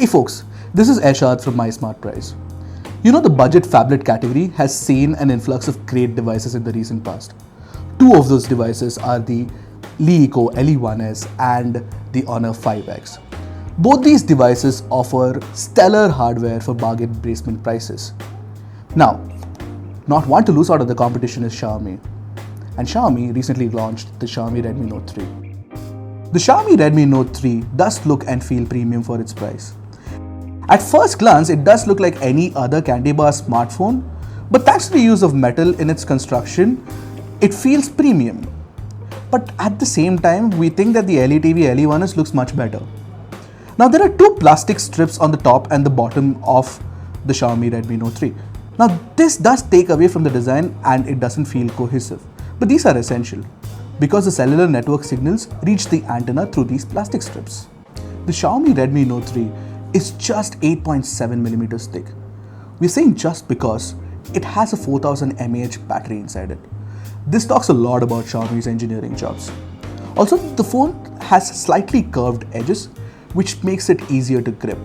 Hey folks, this is Eshad from My Smart Price. You know, the budget phablet category has seen an influx of great devices in the recent past. Two of those devices are the Leeco LE1S and the Honor 5X. Both these devices offer stellar hardware for bargain basement prices. Now, not one to lose out of the competition is Xiaomi. And Xiaomi recently launched the Xiaomi Redmi Note 3. The Xiaomi Redmi Note 3 does look and feel premium for its price. At first glance, it does look like any other candy bar smartphone, but thanks to the use of metal in its construction, it feels premium. But at the same time, we think that the LETV LE1S looks much better. Now, there are two plastic strips on the top and the bottom of the Xiaomi Redmi Note 3. Now, this does take away from the design and it doesn't feel cohesive, but these are essential because the cellular network signals reach the antenna through these plastic strips. The Xiaomi Redmi Note 3 is just 8.7mm thick. We're saying just because it has a 4000 mAh battery inside it. This talks a lot about Xiaomi's engineering chops. Also, the phone has slightly curved edges, which makes it easier to grip.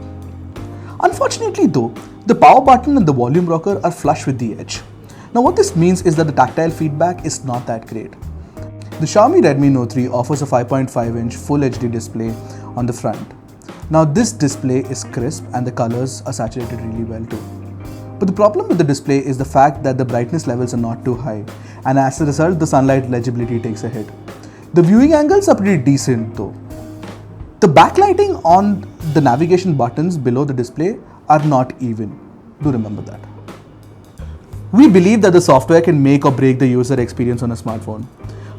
Unfortunately though, the power button and the volume rocker are flush with the edge. Now what this means is that the tactile feedback is not that great. The Xiaomi Redmi Note 3 offers a 5.5-inch Full HD display on the front. Now this display is crisp and the colors are saturated really well too. But the problem with the display is the fact that the brightness levels are not too high, and as a result the sunlight legibility takes a hit. The viewing angles are pretty decent though. The backlighting on the navigation buttons below the display are not even. Do remember that. We believe that the software can make or break the user experience on a smartphone.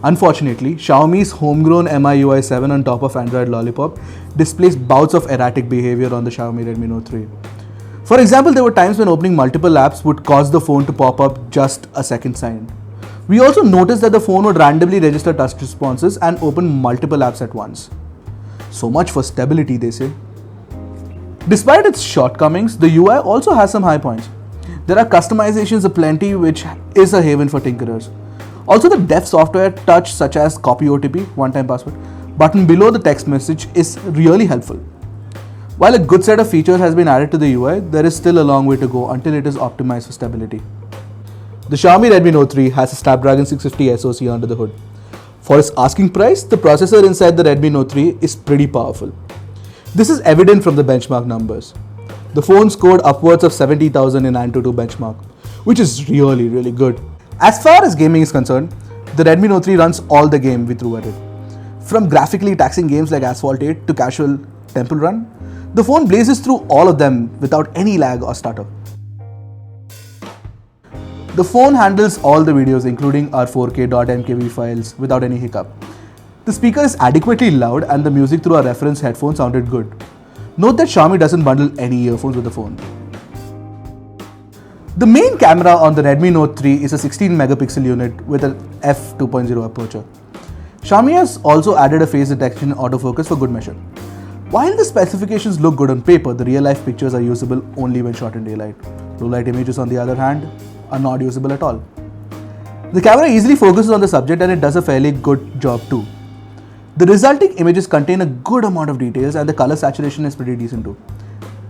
Unfortunately, Xiaomi's homegrown MIUI 7 on top of Android Lollipop displays bouts of erratic behavior on the Xiaomi Redmi Note 3. For example, there were times when opening multiple apps would cause the phone to pop up just a second sign. We also noticed that the phone would randomly register touch responses and open multiple apps at once. So much for stability, they say. Despite its shortcomings, the UI also has some high points. There are customizations aplenty, which is a haven for tinkerers. Also, the dev software touch such as copy OTP, one-time password, button below the text message is really helpful. While a good set of features has been added to the UI, there is still a long way to go until it is optimized for stability. The Xiaomi Redmi Note 3 has a Snapdragon 650 SoC under the hood. For its asking price, the processor inside the Redmi Note 3 is pretty powerful. This is evident from the benchmark numbers. The phone scored upwards of 70,000 in AnTuTu benchmark, which is really good. As far as gaming is concerned, the Redmi Note 3 runs all the game we threw at it. From graphically taxing games like Asphalt 8 to casual Temple Run, the phone blazes through all of them without any lag or stutter. The phone handles all the videos including our 4K.mkv files without any hiccup. The speaker is adequately loud and the music through our reference headphones sounded good. Note that Xiaomi doesn't bundle any earphones with the phone. The main camera on the Redmi Note 3 is a 16 megapixel unit with an f2.0 aperture. Xiaomi has also added a face detection autofocus for good measure. While the specifications look good on paper, the real-life pictures are usable only when shot in daylight. Low-light images, on the other hand, are not usable at all. The camera easily focuses on the subject and it does a fairly good job too. The resulting images contain a good amount of details and the color saturation is pretty decent too.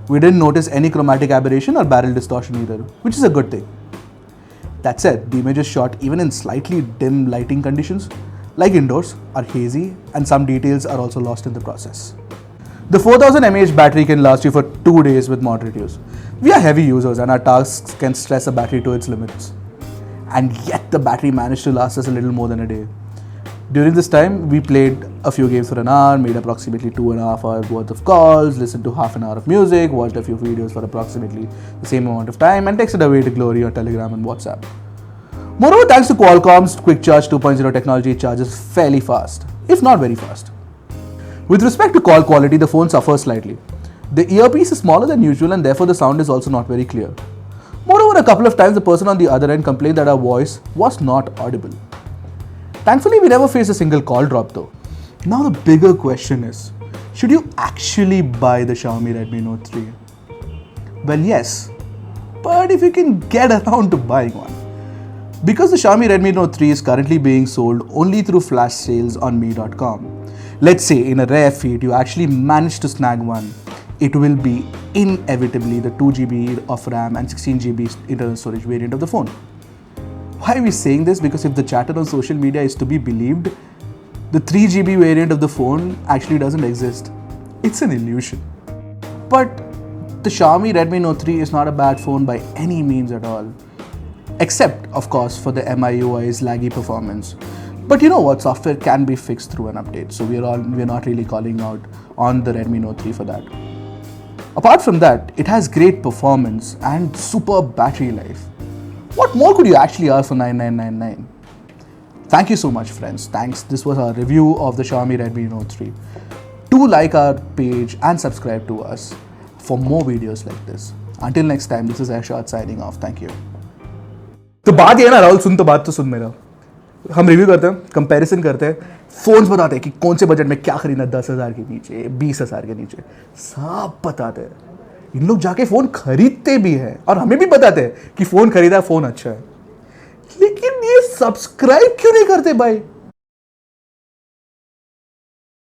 We didn't notice any chromatic aberration or barrel distortion either, which is a good thing. That said, the images shot even in slightly dim lighting conditions, like indoors, are hazy and some details are also lost in the process. The 4000 mAh battery can last you for 2 days with moderate use. We are heavy users and our tasks can stress a battery to its limits. And yet the battery managed to last us a little more than a day. During this time, we played a few games for an hour, made approximately 2.5 hours worth of calls, listened to half an hour of music, watched a few videos for approximately the same amount of time, and texted away to glory on Telegram and WhatsApp. Moreover, thanks to Qualcomm's Quick Charge 2.0 technology, it charges fairly fast, if not very fast. With respect to call quality, the phone suffers slightly. The earpiece is smaller than usual and therefore the sound is also not very clear. Moreover, a couple of times the person on the other end complained that our voice was not audible. Thankfully, we never faced a single call drop though. Now the bigger question is, should you actually buy the Xiaomi Redmi Note 3? Well, yes, but if you can get around to buying one. Because the Xiaomi Redmi Note 3 is currently being sold only through flash sales on mi.com. Let's say in a rare feat you actually manage to snag one. it will be inevitably the 2 GB of RAM and 16 GB internal storage variant of the phone. Why are we saying this? Because if the chatter on social media is to be believed, the 3 GB variant of the phone actually doesn't exist. It's an illusion. But the Xiaomi Redmi Note 3 is not a bad phone by any means at all. Except, of course, for the MIUI's laggy performance. But you know what? Software can be fixed through an update. So we're not really calling out on the Redmi Note 3 for that. Apart from that, it has great performance and superb battery life. What more could you actually ask for 9999? Thank you so much, friends. Thanks. This was our review of the Xiaomi Redmi Note 3. Do like our page and subscribe to us for more videos like this. Until next time, this is Airshad signing off. Thank you. तो बात ये है ना राहुल, सुन तो बात तो सुन मेरा. हम रिव्यू करते हैं, कंपैरिजन करते हैं, फोन्स बताते हैं कि कौन से बजट में क्या खरीदना, 10,000 के नीचे, 20,000 के नीचे, सब बताते हैं. इन लोग जाके फ़ोन खरीदते भी हैं और हमें भी बताते हैं कि फ़ोन खरीदा, फ़ोन अच्छा है. लेकिन ये सब्सक्राइब क्यों नहीं करते भाई?